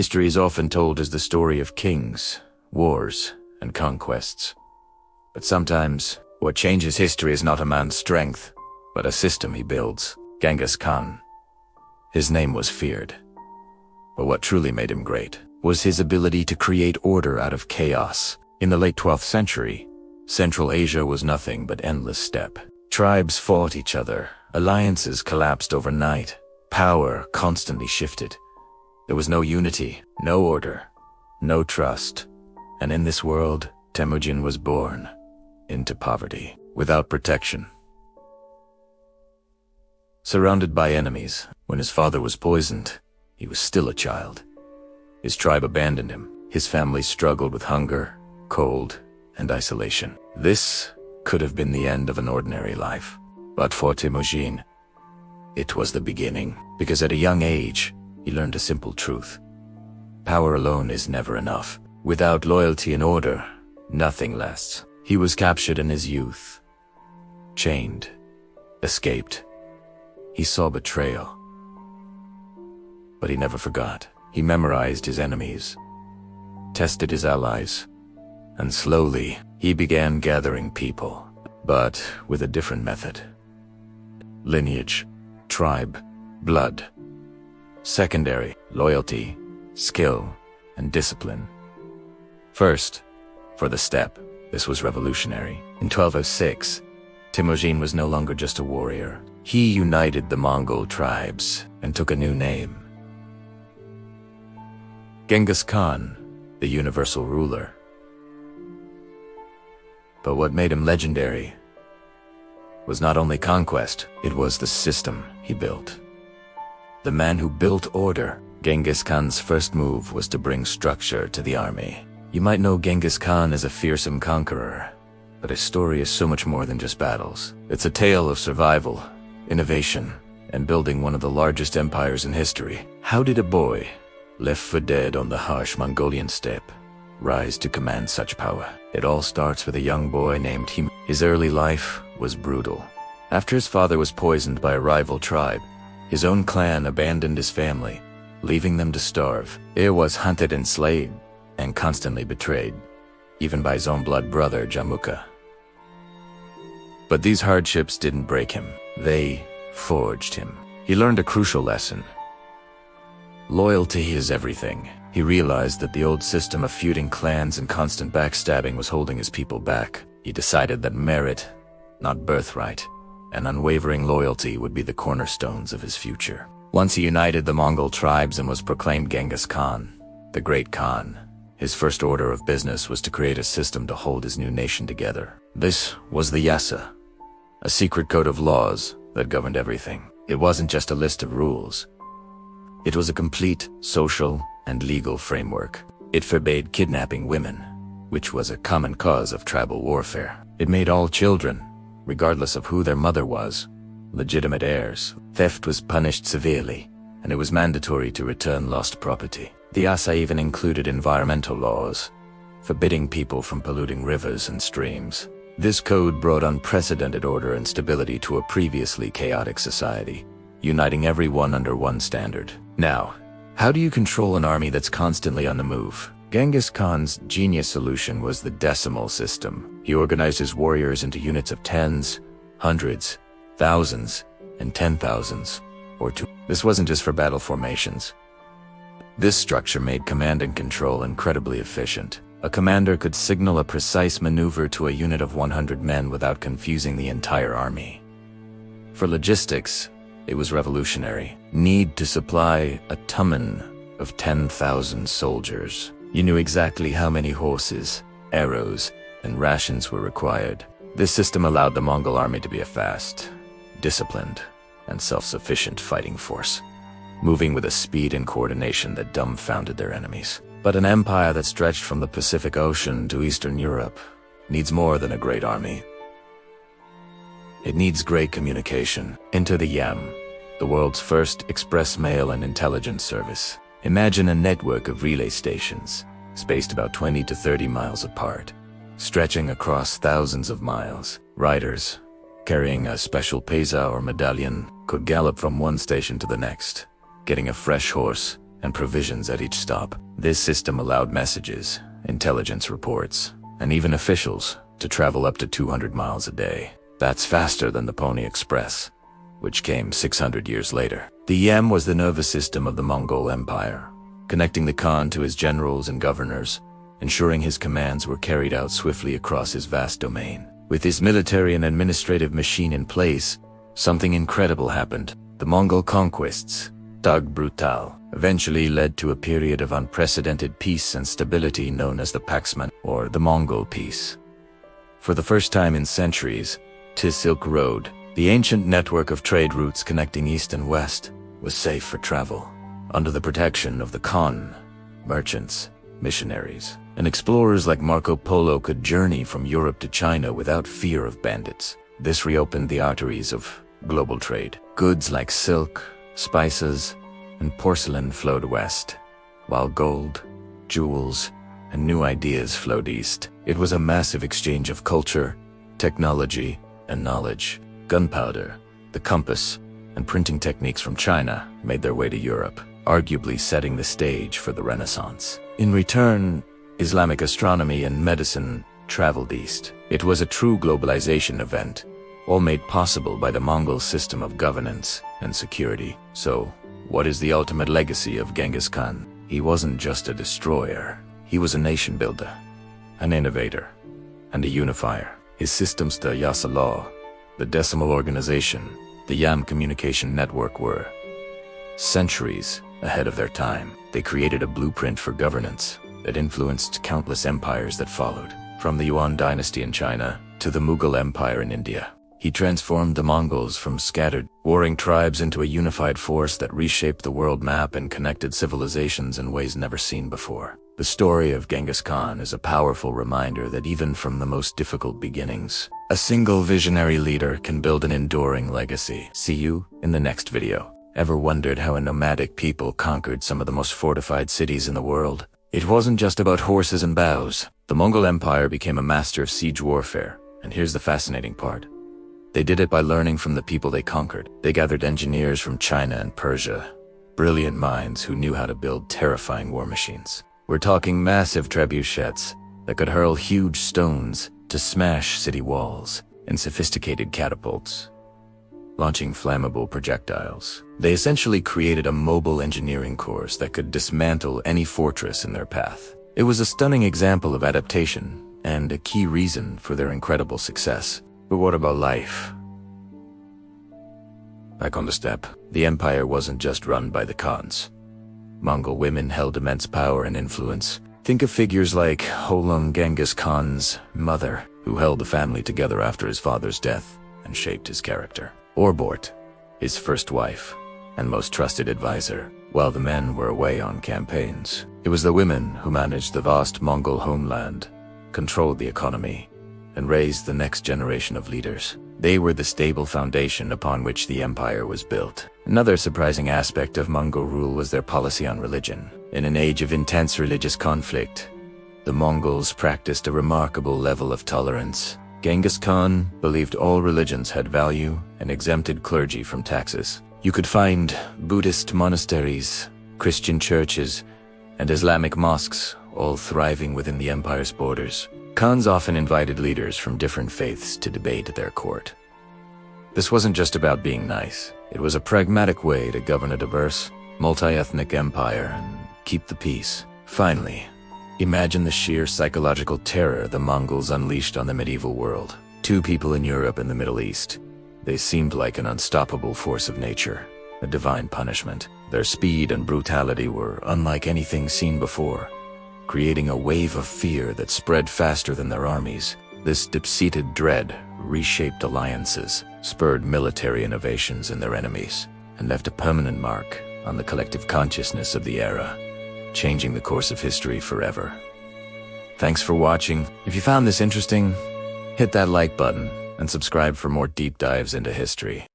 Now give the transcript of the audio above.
History is often told as the story of kings, wars, and conquests. But sometimes, what changes history is not a man's strength, but a system he builds. Genghis Khan. His name was feared. But what truly made him great was his ability to create order out of chaos. In the late 12th century, Central Asia was nothing but endless steppe. Tribes fought each other, alliances collapsed overnight, power constantly shifted. There was no unity, no order, no trust. And in this world, Temujin was born into poverty, without protection. Surrounded by enemies, when his father was poisoned, he was still a child. His tribe abandoned him. His family struggled with hunger, cold, and isolation. This could have been the end of an ordinary life. But for Temujin, it was the beginning, because at a young age, he learned a simple truth. Power alone is never enough. Without loyalty and order, nothing lasts. He was captured in his youth, chained, escaped. He saw betrayal, but he never forgot. He memorized his enemies, tested his allies, and slowly he began gathering people, but with a different method. Lineage, tribe, blood. Secondary, loyalty, skill, and discipline. First, for the steppe, this was revolutionary. In 1206, Temujin was no longer just a warrior. He united the Mongol tribes and took a new name. Genghis Khan, the universal ruler. But what made him legendary was not only conquest, it was the system he built. The man who built order. Genghis Khan's first move was to bring structure to the army. You might know Genghis Khan as a fearsome conqueror, but his story is so much more than just battles. It's a tale of survival, innovation, and building one of the largest empires in history. How did a boy, left for dead on the harsh Mongolian steppe, rise to command such power? It all starts with a young boy named Him. His early life was brutal. After his father was poisoned by a rival tribe, his own clan abandoned his family, leaving them to starve. He was hunted and slaved, and constantly betrayed, even by his own blood brother Jamukha. But these hardships didn't break him. They forged him. He learned a crucial lesson. Loyalty is everything. He realized that the old system of feuding clans and constant backstabbing was holding his people back. He decided that merit, not birthright, and unwavering loyalty would be the cornerstones of his future. Once he united the Mongol tribes and was proclaimed Genghis Khan, the Great Khan, his first order of business was to create a system to hold his new nation together. This was the Yasa, a secret code of laws that governed everything. It wasn't just a list of rules. It was a complete social and legal framework. It forbade kidnapping women, which was a common cause of tribal warfare. It made all children, regardless of who their mother was, legitimate heirs. Theft was punished severely, and it was mandatory to return lost property. The Yasa even included environmental laws, forbidding people from polluting rivers and streams. This code brought unprecedented order and stability to a previously chaotic society, uniting everyone under one standard. Now, how do you control an army that's constantly on the move? Genghis Khan's genius solution was the decimal system. He organized his warriors into units of tens, hundreds, thousands, and 10,000s, or two. This wasn't just for battle formations. This structure made command and control incredibly efficient. A commander could signal a precise maneuver to a unit of 100 men without confusing the entire army. For logistics, it was revolutionary. Need to supply a tumen of 10,000 soldiers. You knew exactly how many horses, arrows, and rations were required. This system allowed the Mongol army to be a fast, disciplined, and self-sufficient fighting force, moving with a speed and coordination that dumbfounded their enemies. But an empire that stretched from the Pacific Ocean to Eastern Europe needs more than a great army. It needs great communication. Enter the Yam, the world's first express mail and intelligence service. Imagine a network of relay stations, spaced about 20 to 30 miles apart, stretching across thousands of miles. Riders, carrying a special peza or medallion, could gallop from one station to the next, getting a fresh horse and provisions at each stop. This system allowed messages, intelligence reports, and even officials to travel up to 200 miles a day. That's faster than the Pony Express, which came 600 years later. The Yam was the nervous system of the Mongol Empire, connecting the Khan to his generals and governors, ensuring his commands were carried out swiftly across his vast domain. With this military and administrative machine in place, something incredible happened. The Mongol conquests, Tag Brutal, eventually led to a period of unprecedented peace and stability known as the Paxman, or the Mongol Peace. For the first time in centuries, the Silk Road, the ancient network of trade routes connecting east and west, was safe for travel. Under the protection of the Khan, merchants, missionaries, and explorers like Marco Polo could journey from Europe to China without fear of bandits. This reopened the arteries of global trade. Goods like silk, spices, and porcelain flowed west, while gold, jewels, and new ideas flowed east. It was a massive exchange of culture, technology, and knowledge. Gunpowder, the compass, and printing techniques from China made their way to Europe, arguably setting the stage for the Renaissance. In return, Islamic astronomy and medicine traveled east. It was a true globalization event, all made possible by the Mongol system of governance and security. So, what is the ultimate legacy of Genghis Khan? He wasn't just a destroyer. He was a nation builder, an innovator, and a unifier. His systems, the Yasa Law, the Decimal Organization, the Yam Communication Network, were centuries ahead of their time. They created a blueprint for governance that influenced countless empires that followed, from the Yuan dynasty in China to the Mughal Empire in India. He transformed the Mongols from scattered, warring tribes into a unified force that reshaped the world map and connected civilizations in ways never seen before. The story of Genghis Khan is a powerful reminder that even from the most difficult beginnings, a single visionary leader can build an enduring legacy. See you in the next video. Ever wondered how a nomadic people conquered some of the most fortified cities in the world? It wasn't just about horses and bows. The Mongol Empire became a master of siege warfare, and here's the fascinating part. They did it by learning from the people they conquered. They gathered engineers from China and Persia, brilliant minds who knew how to build terrifying war machines. We're talking massive trebuchets that could hurl huge stones to smash city walls, and sophisticated catapults, launching flammable projectiles. They essentially created a mobile engineering corps that could dismantle any fortress in their path. It was a stunning example of adaptation and a key reason for their incredible success. But what about life? Back on the steppe, the empire wasn't just run by the Khans. Mongol women held immense power and influence. Think of figures like Holon, Genghis Khan's mother, who held the family together after his father's death and shaped his character. Or Bort, his first wife and most trusted advisor, while the men were away on campaigns. It was the women who managed the vast Mongol homeland, controlled the economy, and raised the next generation of leaders. They were the stable foundation upon which the empire was built. Another surprising aspect of Mongol rule was their policy on religion. In an age of intense religious conflict, the Mongols practiced a remarkable level of tolerance. Genghis Khan believed all religions had value and exempted clergy from taxes. You could find Buddhist monasteries, Christian churches, and Islamic mosques all thriving within the empire's borders. Khans often invited leaders from different faiths to debate at their court. This wasn't just about being nice. It was a pragmatic way to govern a diverse, multi-ethnic empire and keep the peace. Finally, imagine the sheer psychological terror the Mongols unleashed on the medieval world. Two people in Europe and the Middle East. They seemed like an unstoppable force of nature, a divine punishment. Their speed and brutality were unlike anything seen before, creating a wave of fear that spread faster than their armies. This deep-seated dread reshaped alliances, spurred military innovations in their enemies, and left a permanent mark on the collective consciousness of the era, changing the course of history forever. Thanks for watching. If you found this interesting, hit that like button and subscribe for more deep dives into history.